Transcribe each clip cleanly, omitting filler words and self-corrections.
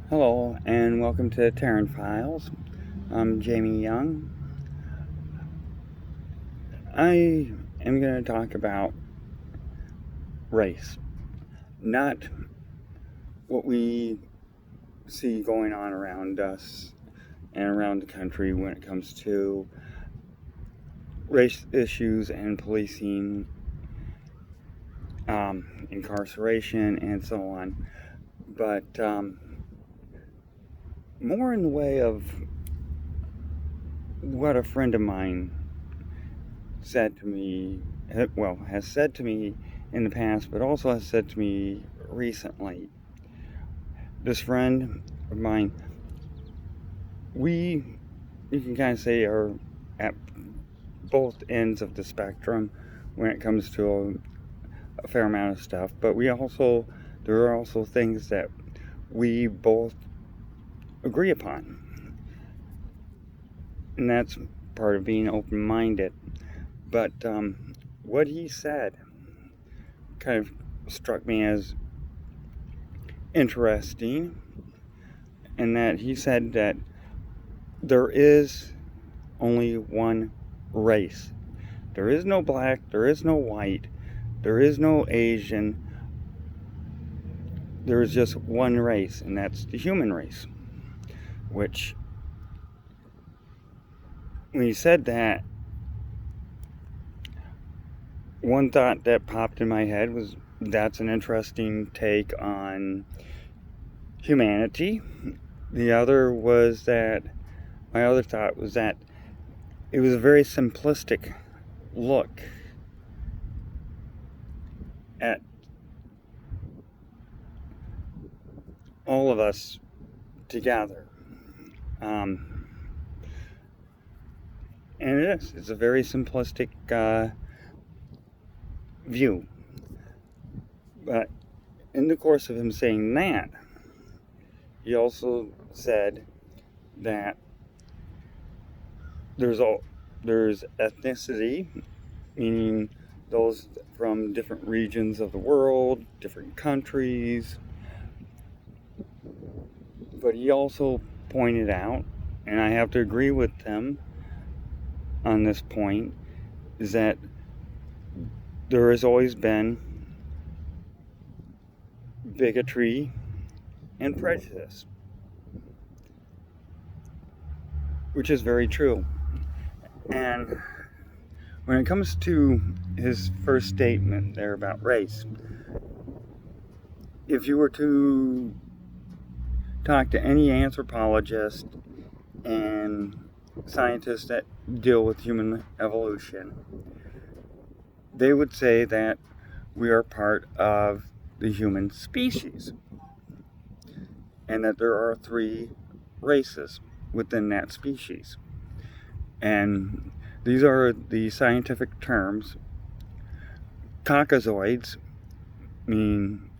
Hello, and welcome to Terran Files. I'm Jamie Young. I am going to talk about race, not what we see going on around us and around the country when it comes to race issues and policing, incarceration, and so on, but more in the way of what a friend of mine said to me, has said to me in the past, but also has said to me recently. This friend of mine, you can kind of say, are at both ends of the spectrum when it comes to a fair amount of stuff, but there are also things that we both agree upon. And that's part of being open-minded. But what he said kind of struck me as interesting, in that he said that there is only one race. There is no black, there is no white, there is no Asian. There is just one race, and that's the human race. Which, when he said that, one thought that popped in my head was, that's an interesting take on humanity. The other was that, my other thought was that it was a very simplistic look at all of us together. And it's a very simplistic view. But in the course of him saying that, he also said that there's ethnicity, meaning those from different regions of the world, different countries. But he also pointed out, and I have to agree with him on this point, is that there has always been bigotry and prejudice, which is very true. And when it comes to his first statement there about race, if you were to talk to any anthropologist and scientists that deal with human evolution, they would say that we are part of the human species, and that there are 3 races within that species. And these are the scientific terms. Caucasoids, meaning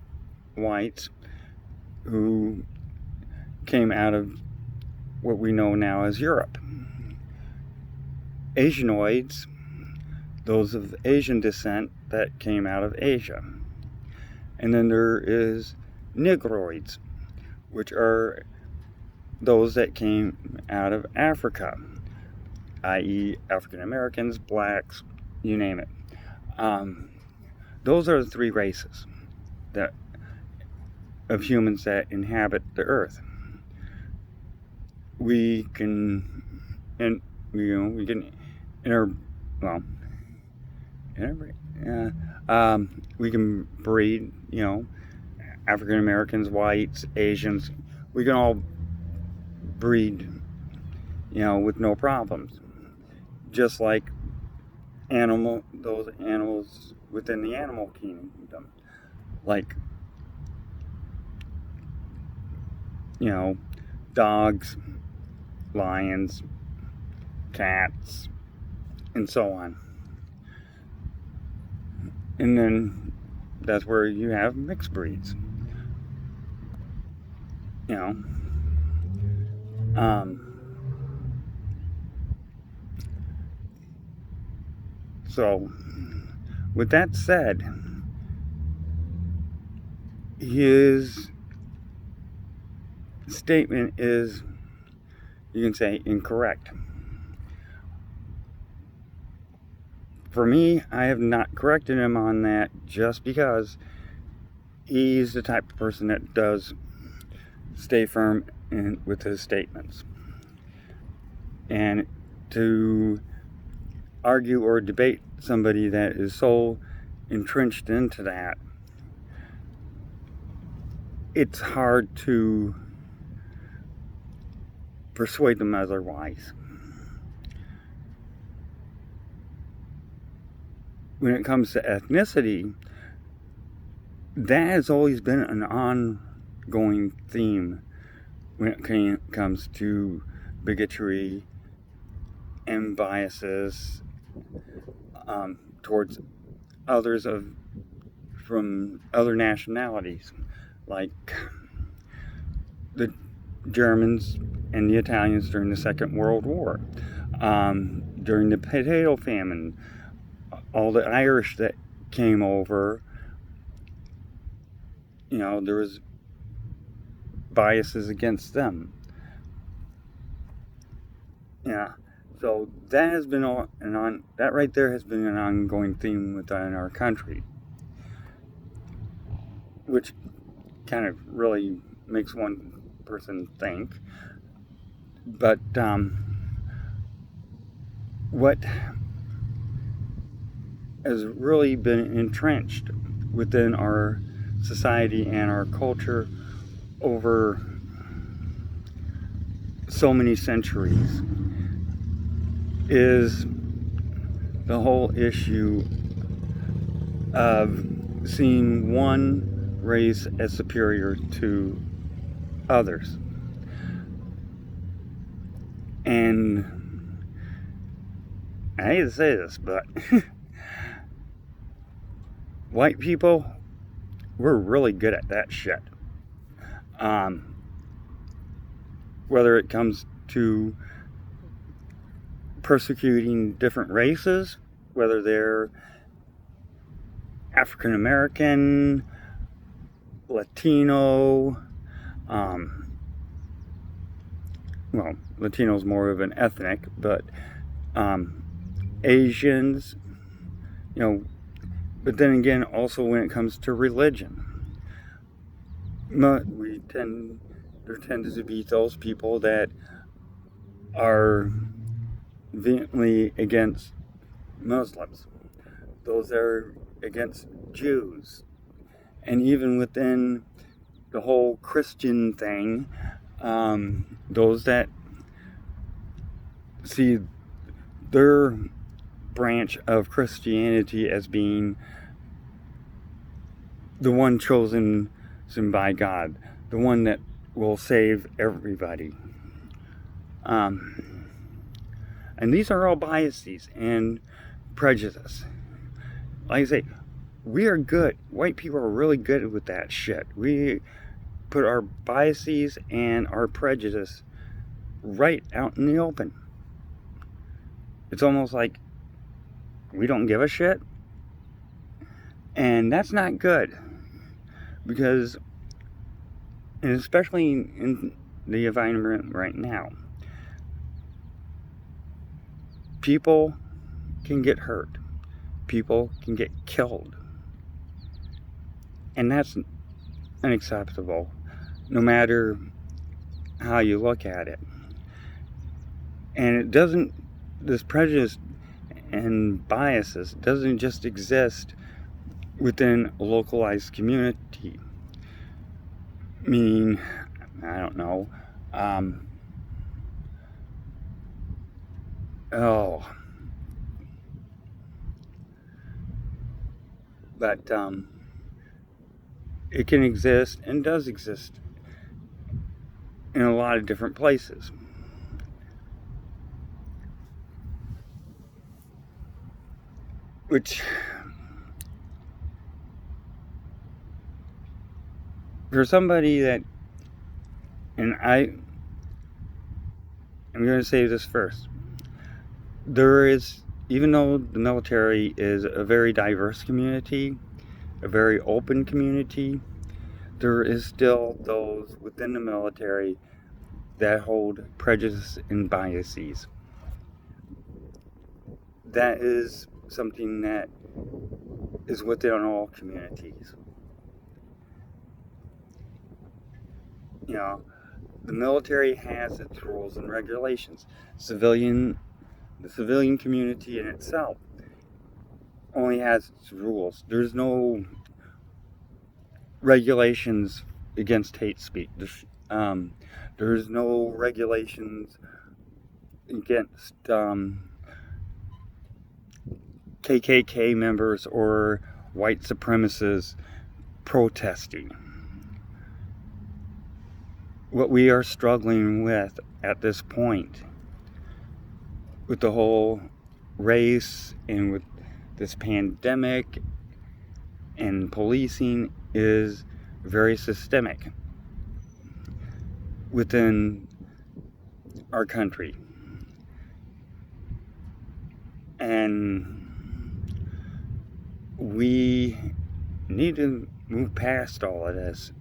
whites, who came out of what we know now as Europe. Asianoids, those of Asian descent that came out of Asia. And then there is Negroids, which are those that came out of Africa, i.e. African Americans, blacks, you name it. Those are the 3 races of humans that inhabit the earth. We can we can breed, African Americans, whites, Asians. We can all breed, with no problems. Just like those animals within the animal kingdom, like, dogs, lions, cats, and so on. And then that's where you have mixed breeds. So, with that said, his statement is, you can say, incorrect. For me, I have not corrected him on that just because he's the type of person that does stay firm with his statements. And to argue or debate somebody that is so entrenched into that, it's hard to persuade them otherwise. When it comes to ethnicity, that has always been an ongoing theme when it comes to bigotry and biases towards others from other nationalities, like the Germans and the Italians during the Second World War, during the potato famine, all the Irish that came over, there was biases against them. Yeah, so that has been that right there has been an ongoing theme within our country, which kind of really makes one person think. But what has really been entrenched within our society and our culture over so many centuries is the whole issue of seeing one race as superior to others. And I hate to say this, but white people, we're really good at that shit. Whether it comes to persecuting different races, whether they're African American, Latino, well, Latino's more of an ethnic, but Asians, but then again, also when it comes to religion, there tends to be those people that are vehemently against Muslims, those that are against Jews, and even within the whole Christian thing, those that see their branch of Christianity as being the one chosen by God, the one that will save everybody. And these are all biases and prejudice. Like I say, we are good. White people are really good with that shit. We put our biases and our prejudice right out in the open. It's almost like we don't give a shit. And that's not good. Because, and especially in the environment right now, people can get hurt. People can get killed. And that's unacceptable, no matter how you look at it. And this prejudice and biases doesn't just exist within a localized community. Meaning, I don't know, but it can exist and does exist in a lot of different places. Which, for somebody that, and I'm going to say this first, there is, even though the military is a very diverse community, a very open community, there is still those within the military that hold prejudice and biases. That is something that is within all communities. You know, the military has its rules and regulations. The civilian community in itself only has its rules. There's no regulations against hate speech. There's no regulations against KKK members or white supremacists protesting. What we are struggling with at this point, with the whole race and with this pandemic and policing, is very systemic within our country. And we need to move past all of this.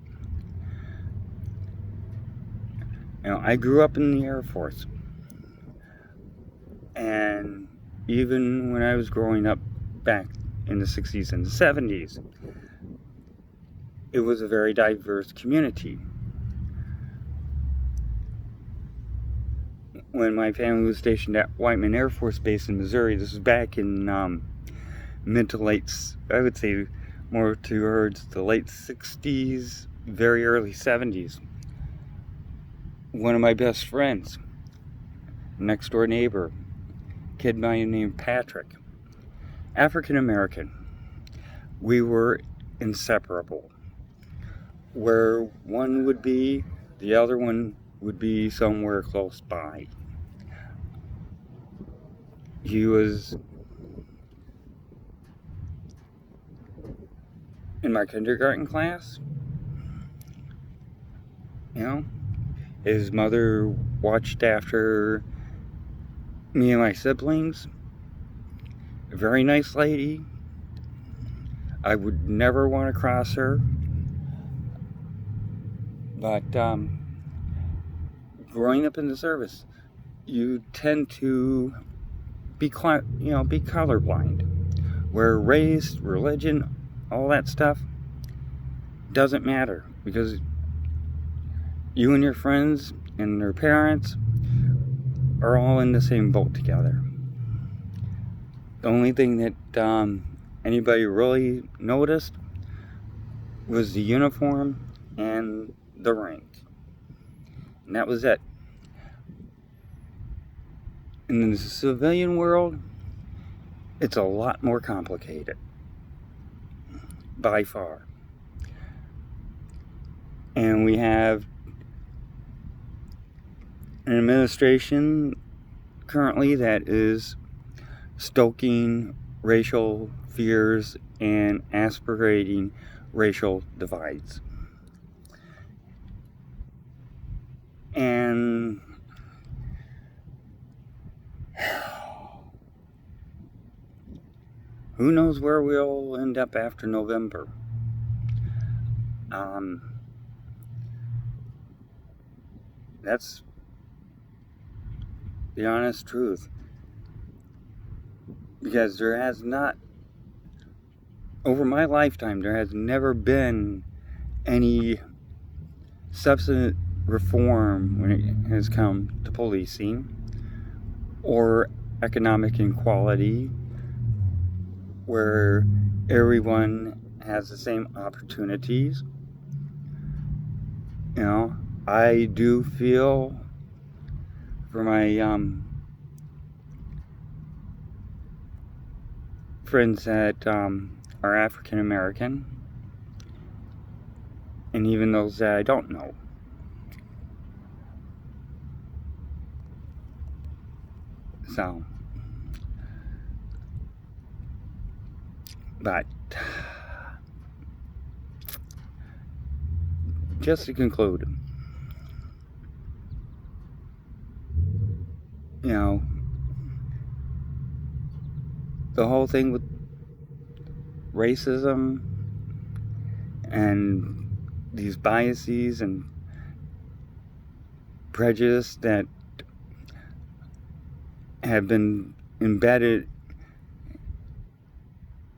You know, I grew up in the Air Force. And even when I was growing up back in the 60s and the 70s, it was a very diverse community. When my family was stationed at Whiteman Air Force Base in Missouri, this was back in mid to late, I would say more towards the late 60s, very early 70s. One of my best friends, next door neighbor, kid by the name Patrick, African American, we were inseparable. Where one would be, the other one would be somewhere close by. He was in my kindergarten class. You know, his mother watched after me and my siblings. A very nice lady. I would never want to cross her. But growing up in the service, you tend to be colorblind, where race, religion, all that stuff doesn't matter, because you and your friends and their parents are all in the same boat together. The only thing that anybody really noticed was the uniform and the rank, and that was it. In the civilian world, it's a lot more complicated, by far. And we have an administration currently that is stoking racial fears and aspirating racial divides. And who knows where we'll end up after November. That's the honest truth. Because there has not, over my lifetime, there has never been any substantive reform when it has come to policing or economic inequality, where everyone has the same opportunities. You know, I do feel for my friends that are African American, and even those that I don't know. So, but just to conclude, you know, the whole thing with racism and these biases and prejudice that have been embedded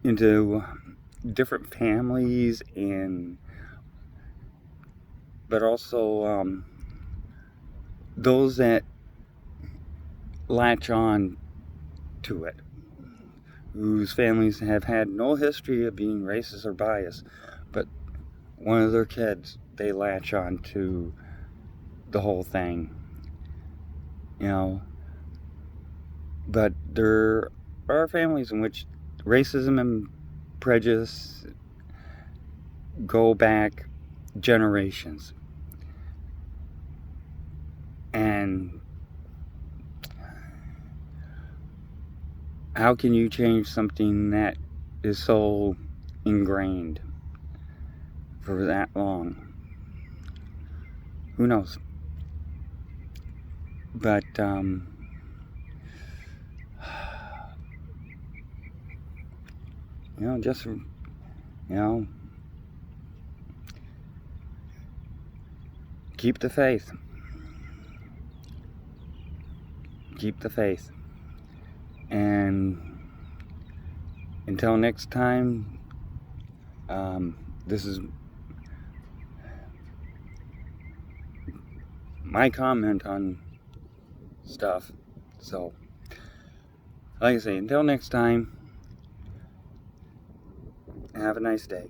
into different families, but also those that latch on to it, whose families have had no history of being racist or biased, but one of their kids, they latch on to the whole thing, you know. But there are families in which racism and prejudice go back generations. And how can you change something that is so ingrained for that long? Who knows? But just keep the faith. Keep the faith. And until next time, this is my comment on stuff. So, like I say, until next time, have a nice day.